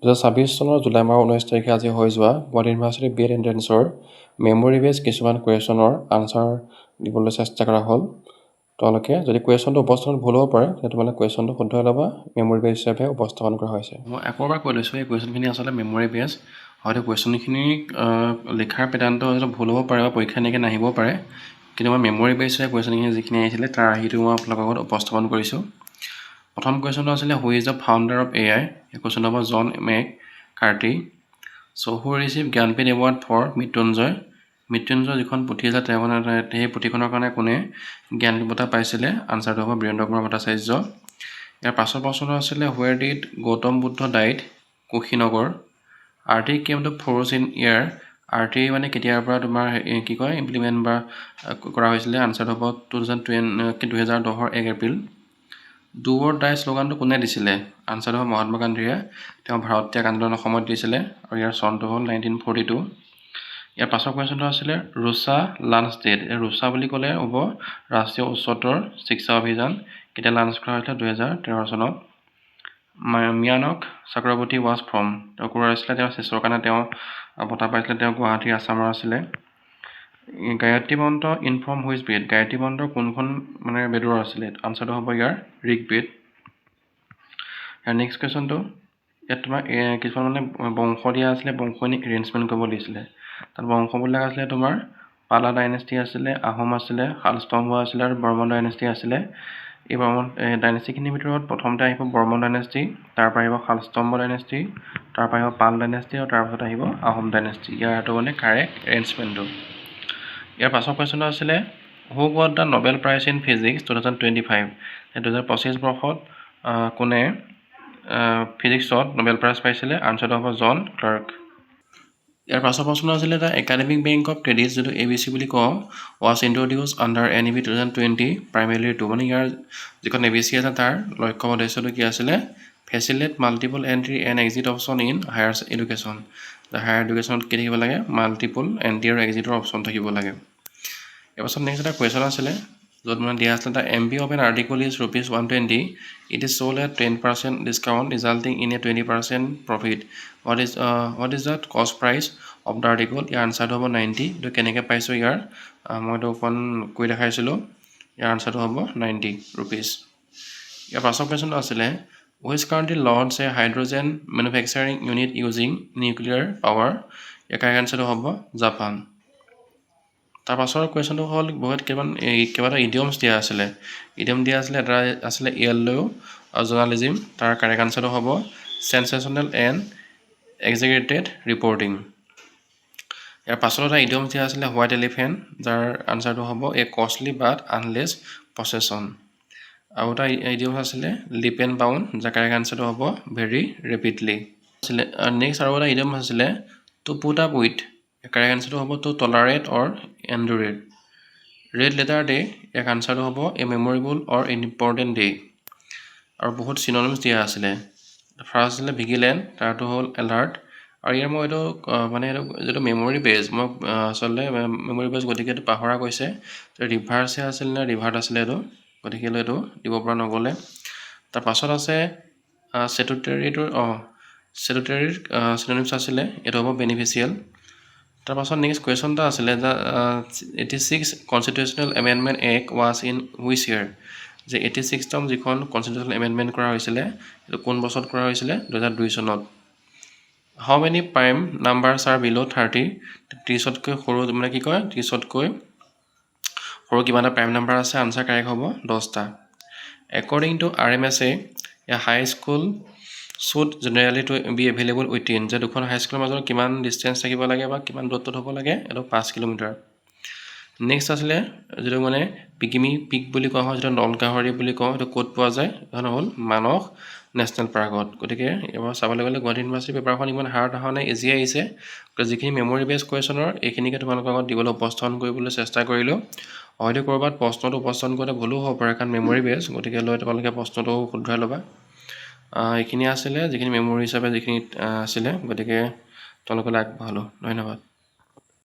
2026 চনৰ জুলাই মাহৰ 19 তাৰিখে আজি হৈ যোৱা গুৱাহাটী ইউনিভাৰ্চিটি বি এড এণ্ট্ৰেন্সৰ মেমৰি বেছ কিছুমান কুৱেশ্যনৰ আনচাৰ দিবলৈ চেষ্টা কৰা হ'ল। তেওঁলোকে যদি কুৱেশ্যনটো উপস্থাপন ভুল হ'ব পাৰে তেতিয়া তোমালোকে কুৱেশ্যনটো শুদ্ধই ল'বা, মেমৰি বেছ হিচাপে উপস্থাপন কৰা হৈছে। মই আকৌ এবাৰ কৈ লৈছোঁ, এই কুৱেশ্যনখিনি আচলতে মেমৰি বেছ। হয়তো কুৱেশ্যনখিনি লিখাৰ পেটাৰ্ণটো হয়তো ভুল হ'ব পাৰে বা পৰীক্ষা এনেকৈ নাহিবও পাৰে, কিন্তু মই মেমৰি বেছৰে কুৱেশ্যনখিনি যিখিনি আহিছিলে তাৰ আৰ্হিটো মই আপোনালোকৰ আগত উপস্থাপন কৰিছোঁ। প্ৰথম কুৱেশ্যনটো আছিলে who is the founder of AI। এই কুৱেশ্যনটো হ'ব John McCarthy. So' who received Jnanpith award for Mrityunjay. Mrityunjay যিখন পুথি আছে তেওঁ সেই পুথিখনৰ কাৰণে কোনে জ্ঞানপীঠ বঁটা পাইছিলে? আনচাৰটো হ'ব বীৰেন্দ্ৰ কুমাৰ ভট্টাচাৰ্য। ইয়াৰ পাছৰ প্ৰশ্নটো আছিলে where did Gautam Buddha died? Kushinagar. RTI came to force in year. RTI মানে কেতিয়াৰ পৰা তোমাৰ কি কয় ইমপ্লিমেণ্ট বা কৰা হৈছিলে? আনচাৰটো হ'ব 2010ৰ 1 এপ্ৰিল। ডু অৰ ডাই শ্লোগানটো কোনে দিছিলে? আনচাৰটো হ'ল মহাত্মা গান্ধীয়ে। তেওঁ ভাৰত ত্যাগ আন্দোলনৰ সময়ত দিছিলে আৰু ইয়াৰ চনটো হ'ল 1942। ইয়াৰ পাছৰ কুৱেশ্যনটো আছিলে ৰুছা লাঞ্চ ডেট। ৰুছা বুলি ক'লে হ'ব ৰাষ্ট্ৰীয় উচ্চতৰ শিক্ষা অভিযান। কেতিয়া লাঞ্চ কৰা হৈছিলে? 2013 চনত। মিয়ানক চক্ৰৱৰ্তী ৱাজ ফ্ৰম। তেওঁ ক'ৰ আছিলে? তেওঁ শিষ্যৰ কাৰণে তেওঁ বঁটা পাইছিলে, তেওঁ গুৱাহাটী আছামৰ আছিলে। গায়ত্ৰী মন্ত্ৰ ইনফ্ৰম হুইচ বেদ। গায়ত্ৰী মন্ত্ৰৰ কোনখন মানে বেদৰ আছিলে? আনচাৰটো হ'ব ইয়াৰ ঋগ্বেদ। ইয়াৰ নেক্সট কুৱেশ্যনটো ইয়াত তোমাৰ কিছুমান মানে বংশ দিয়া আছিলে, বংশখিনি এৰেঞ্জমেণ্ট কৰিব দিছিলে। তাত বংশবিলাক আছিলে তোমাৰ পালা ডাইনেষ্টি আছিলে, আহোম আছিলে, শালস্তম্ভ আছিলে আৰু বৰ্মন ডাইনেষ্টি আছিলে। এই বৰ্মন ডাইনেষ্টিখিনিৰ ভিতৰত প্ৰথমতে আহিব বৰ্মন ডাইনেষ্টি, তাৰপৰা আহিব শালস্তম্ভ ডাইনেষ্টি, তাৰপৰা আহিব পাল ডাইনেষ্টি আৰু তাৰপিছত আহিব আহোম ডাইনেষ্টি। ইয়াৰটো মানে কাৰেক্ট এৰেঞ্জমেণ্টটো। ইয়াৰ পাছৰ কুৱেশ্যনটো আছিলে who got the Nobel prize in physics 2025। 2025 বৰ্ষত কোনে ফিজিক্সত নবেল প্ৰাইজ পাইছিলে? আনচাৰটো হ'ব জন ক্লাৰ্ক। ইয়াৰ পাছৰ প্ৰশ্ন আছিলে the academic bank of credit, যিটো ABC বুলি কওঁ, was introduce under NEP 2020 primary 2। মানে ইয়াৰ যিখন ABC আছে তাৰ লক্ষ্য উদ্দেশ্যটো কি আছিলে? Facilitate multiple entry and exit option in higher education. Higher এডুকেশ্যনত কি থাকিব লাগে? মাল্টিপল এণ্ট্ৰি আৰু এক্সিটৰ অপশ্যন থাকিব লাগে। ইয়াৰ পাছত নেক্সট এটা কুৱেশ্যন আছিলে য'ত মানে দিয়া আছিলে the MB of N article is ₹120, it is sold at 10% discount resulting in a 20% profit. What is the cost price of the article? ইয়াৰ আনচাৰটো হ'ব 90। এইটো কেনেকৈ পাইছোঁ ইয়াৰ মইতো অকণ কৈ দেখাইছিলোঁ। ইয়াৰ আনচাৰটো হ'ব 90 rupees। ইয়াৰ পাছৰ কুৱেশ্যনটো আছিলে which country launches a hydrogen manufacturing unit using nuclear power? Year correct আনচাৰটো হ'ব জাপান। তাৰ পাছৰ কুৱেশ্যনটো হ'ল বহুত কেইবাটা ইডিয়মছ দিয়া আছিলে। ইডিয়ম দিয়া আছিলে, এটা আছিলে য়েল্লো জাৰ্ণালিজিম, তাৰ কাৰেক্ট আনচাৰটো হ'ব চেনচেশ্যনেল এণ্ড এক্সেগেটেড ৰিপৰ্টিং। ইয়াৰ পাছত এটা ইডিয়মছ দিয়া আছিলে হোৱাইট এলিফেণ্ট, যাৰ আনচাৰটো হ'ব এ কষ্টলি বাট আনলেছ পছেশ্যন। আৰু এটা ইডিয়মছ আছিলে লিপ এণ্ড বাউণ্ড, যাৰ কাৰেক্ট আনচাৰটো হ'ব ভেৰি ৰেপিডলি আছিলে। নেক্সট আৰু এটা ইডিয়মছ আছিলে to put up with. Correct আনচাৰটো হ'ব to tolerate or endure. Red letter day, ইয়াৰ আনচাৰটো হ'ব a memorable or important day. আৰু বহুত চিননিমছ দিয়া আছিলে। ফাৰ্ষ্ট আছিলে ভিগিলেণ্ট, তাৰটো হ'ল এলাৰ্ট। আৰু ইয়াৰ মই এইটো মানে এইটো যিটো মেমৰি বেজ, মই আচলতে মেমৰি বেজ গতিকে এইটো পাহৰা গৈছে। ৰিভাৰ্চে আছিল নে ৰিভাৰ্ট আছিলে এইটো, গতিকে এইটো দিব পৰা নগ'লে। তাৰ পাছত আছে ছেটুটেৰীটোৰ ছেটুটেৰীৰ চিননিমছ আছিলে, এইটো হ'ব বেনিফিচিয়েল। তাৰপাছত নেক্সট কুৱেশ্যন এটা আছিলে the 86 constitutional amendment act was in which ইয়াৰ। যে 86তম যিখন কনষ্টিটিউশ্যনেল এমেণ্ডমেণ্ট কৰা হৈছিলে এইটো কোন বছৰত কৰা হৈছিলে? 2002 চনত। How many prime numbers are below' 30? 30তকৈ সৰু মানে কি কয় 30তকৈ সৰু কিমান এটা প্ৰাইম নাম্বাৰ আছে? আনচাৰ কাৰেক্ট হ'ব 10টা। According to RMSA, high school should generally to be available within, যে দুখন হাইস্কুলৰ মাজত কিমান ডিষ্টেঞ্চ থাকিব লাগে বা কিমান দূৰত্বত হ'ব লাগে? এইটো 5 কিলোমিটাৰ। নেক্সট আছিলে যিটো মানে পিক বুলি কোৱা হয়, যিটো নলগাহৰি বুলি কওঁ, সেইটো ক'ত পোৱা যায়? এখন হ'ল মানস নেশ্যনেল পাৰ্কত। গতিকে এবাৰ চাবলৈ গ'লে গুৱাহাটী ইউনিভাৰ্চিটি পেপাৰখন ইমান হাৰ্ড অহা নাই, ইজি আহিছে। যিখিনি মেমৰি বেছ কুৱেশ্যনৰ এইখিনিকে তোমালোকৰ আগত দিবলৈ উপস্থাপন কৰিবলৈ চেষ্টা কৰিলোঁ। হয়তো ক'ৰবাত প্ৰশ্নটো উপস্থাপন কৰোঁতে ভুলো হ'ব পাৰে, কাৰণ মেমৰি বেছ, গতিকে লৈ তোমালোকে প্ৰশ্নটো শুদ্ধৰাই ল'বা। এইখিনি আছিলে যিখিনি মেমৰি হিচাপে যিখিনি আছিলে, গতিকে তোমালোকলৈ আগবঢ়ালোঁ। ধন্যবাদ।